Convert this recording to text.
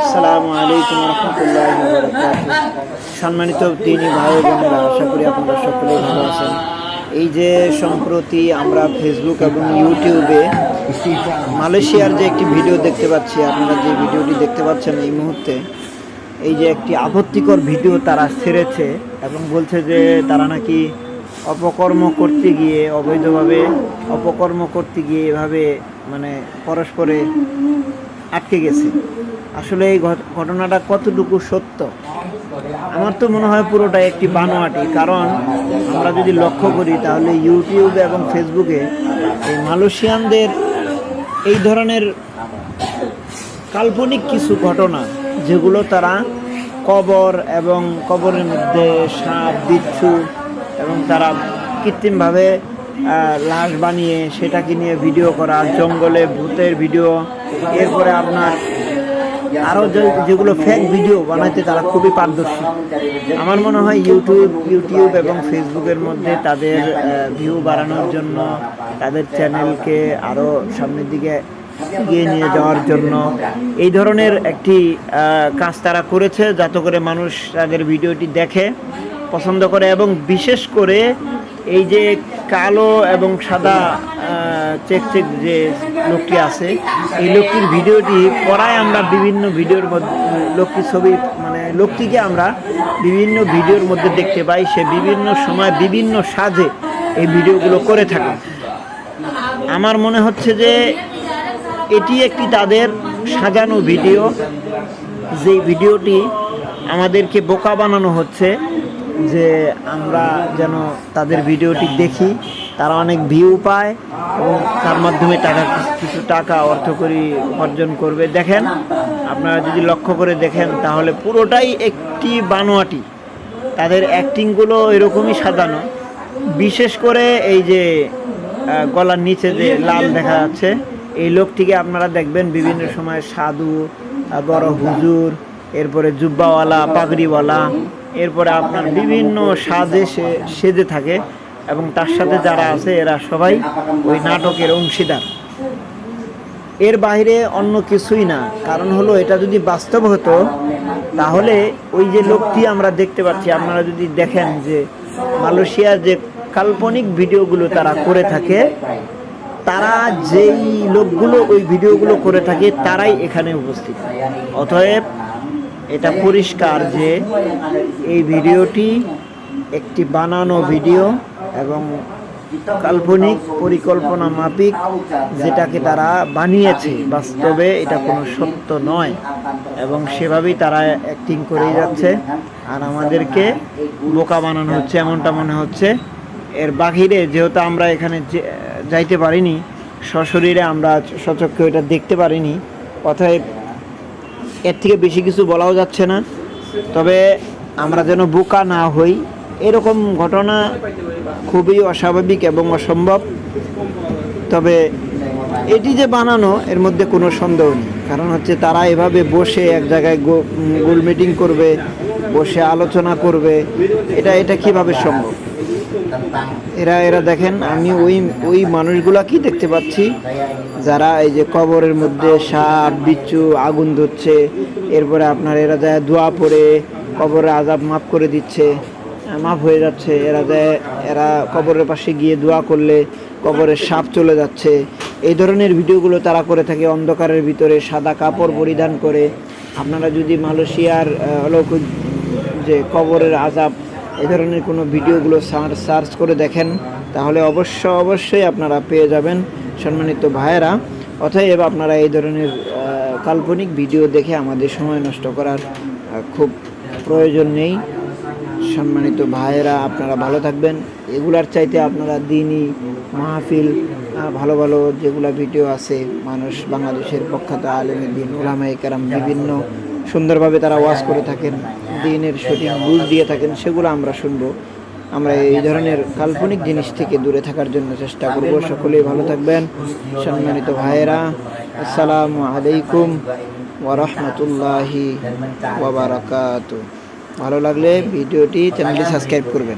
আসসালামু আলাইকুম রহমতুল্লাহি ওয়া বারাকাতুহু। সম্মানিত দিনী ভাই বোনেরা, আশা করি আপনারা সকলেই ভালো আছেন। এই যে সম্প্রতি আমরা ফেসবুক এবং ইউটিউবে মালয়েশিয়ার যে একটি ভিডিও দেখতে পাচ্ছি, আপনারা যে ভিডিওটি দেখতে পাচ্ছেন এই মুহূর্তে, এই যে একটি আপত্তিকর ভিডিও তারা ছেড়েছে এবং বলছে যে তারা নাকি অপকর্ম করতে গিয়ে, অবৈধভাবে অপকর্ম করতে গিয়ে এভাবে মানে পরস্পরে আটকে গেছে। আসলে এই ঘটনাটা কতটুকু সত্য? আমার তো মনে হয় পুরোটাই একটি বানোয়াটি। কারণ আমরা যদি লক্ষ্য করি তাহলে ইউটিউবে এবং ফেসবুকে এই মালয়েশিয়ানদের এই ধরনের কাল্পনিক কিছু ঘটনা, যেগুলো তারা কবর এবং কবরের মধ্যে সাপ, বিচ্ছু এবং তারা কৃত্রিমভাবে লাশ বানিয়ে সেটাকে নিয়ে ভিডিও করা, জঙ্গলে ভূতের ভিডিও, এরপরে আপনার আরও যেগুলো ফেক ভিডিও বানাইতে তারা খুবই পারদর্শী। আমার মনে হয় ইউটিউব এবং ফেসবুকের মধ্যে তাদের ভিউ বাড়ানোর জন্য, তাদের চ্যানেলকে আরও সামনের দিকে এগিয়ে নিয়ে যাওয়ার জন্য এই ধরনের একটি কাজ তারা করেছে, যাতে করে মানুষ তাদের ভিডিওটি দেখে, পছন্দ করে। এবং বিশেষ করে এই যে কালো এবং সাদা চেক যে লোকটি আছে, এই লোকটির ভিডিওটি পড়ায় আমরা বিভিন্ন ভিডিওর মধ্যে লোকটির ছবি মানে লোকটিকে আমরা বিভিন্ন ভিডিওর মধ্যে দেখতে পাই। সে বিভিন্ন সময় বিভিন্ন সাজে এই ভিডিওগুলো করে থাকে। আমার মনে হচ্ছে যে এটি একটি তাদের সাজানো ভিডিও, যেই ভিডিওটি আমাদেরকে বোকা বানানো হচ্ছে যে আমরা যেন তাদের ভিডিওটি দেখি, তারা অনেক ভিউ পায় এবং তার মাধ্যমে কিছু টাকা অর্থকরী উপার্জন করবে। দেখেন, আপনারা যদি লক্ষ্য করে দেখেন তাহলে পুরোটাই একটি বানোয়াটি। তাদের অ্যাক্টিংগুলো এরকমই সাজানো। বিশেষ করে এই যে গলার নিচে যে লাল দেখা যাচ্ছে, এই লোকটিকে আপনারা দেখবেন বিভিন্ন সময় সাধু, বড় হুজুর, এরপরে জুব্বাওয়ালা, পাগড়িওয়ালা, এরপরে আপনার বিভিন্ন সাজে সেজে থাকে এবং তার সাথে যারা আছে এরা সবাই ওই নাটকের অংশীদার। এর বাইরে অন্য কিছুই না। কারণ হলো, এটা যদি বাস্তব হতো তাহলে ওই যে লোকটি আমরা দেখতে পাচ্ছি, আপনারা যদি দেখেন যে মালয়েশিয়ার যে কাল্পনিক ভিডিওগুলো তারা করে থাকে, তারা যেই লোকগুলো ওই ভিডিওগুলো করে থাকে তারাই এখানে উপস্থিত। অতএব এটা পরিষ্কার যে এই ভিডিওটি একটি বানানো ভিডিও এবং কাল্পনিক পরিকল্পনা মাফিক, যেটাকে তারা বানিয়েছে। বাস্তবে এটা কোনো সত্য নয় এবং সেভাবেই তারা অ্যাক্টিং করেই যাচ্ছে আর আমাদেরকে বোকা বানানো হচ্ছে, এমনটা মনে হচ্ছে। এর বাহিরে যেহেতু আমরা এখানে যাইতে পারিনি, সশরীরে আমরা সচক্ষে এটা দেখতে পারিনি, অতএব এর থেকে বেশি কিছু বলাও যাচ্ছে না। তবে আমরা যেন বোকা না হই, এরকম ঘটনা খুবই অস্বাভাবিক এবং অসম্ভব। তবে এটি যে বানানো, এর মধ্যে কোনো সন্দেহ নেই। কারণ হচ্ছে তারা এভাবে বসে এক জায়গায় গোল মিটিং করবে, বসে আলোচনা করবে, এটা কিভাবে সম্ভব? এরা দেখেন, আমি ওই মানুষগুলা কি দেখতে পাচ্ছি, যারা এই যে কবরের মধ্যে সাপ, বিচ্ছু, আগুন ধরছে, এরপরে আপনার এরা যায় দোয়া পড়ে কবরের আযাব মাফ করে দিচ্ছে, মাফ হয়ে যাচ্ছে। এরা কবরের পাশে গিয়ে দোয়া করলে কবরের সাপ চলে যাচ্ছে। এই ধরনের ভিডিওগুলো তারা করে থাকে অন্ধকারের ভিতরে সাদা কাপড় পরিধান করে। আপনারা যদি মালয়েশিয়ার অলৌকিক যে কবরের আযাব এই ধরনের কোনো ভিডিওগুলো সার্চ করে দেখেন তাহলে অবশ্যই আপনারা পেয়ে যাবেন সম্মানিত ভাইয়েরা। অতএব আপনারা এই ধরনের কাল্পনিক ভিডিও দেখে আমাদের সময় নষ্ট করার খুব প্রয়োজন নেই। সম্মানিত ভাইয়েরা, আপনারা ভালো থাকবেন। এগুলার চাইতে আপনারা দিনই মাহফিল, ভালো ভালো যেগুলো ভিডিও আছে, মানুষ বাংলাদেশের প্রখ্যাত আলেমে দিন, উলামায়ে কেরাম বিভিন্ন সুন্দরভাবে তারা ওয়াজ করে থাকেন, দিনের সঠিক বুঝ দিয়ে থাকেন, সেগুলো আমরা শুনবো। আমরা এই ধরনের কাল্পনিক জিনিস থেকে দূরে থাকার জন্য চেষ্টা করব। সকলেই ভালো থাকবেন সম্মানিত ভাইয়েরা। আসসালামু আলাইকুম ওয়া রাহমাতুল্লাহি ওয়া বারাকাতুহু। ভালো লাগলে ভিডিওটি, চ্যানেলটি সাবস্ক্রাইব করবেন।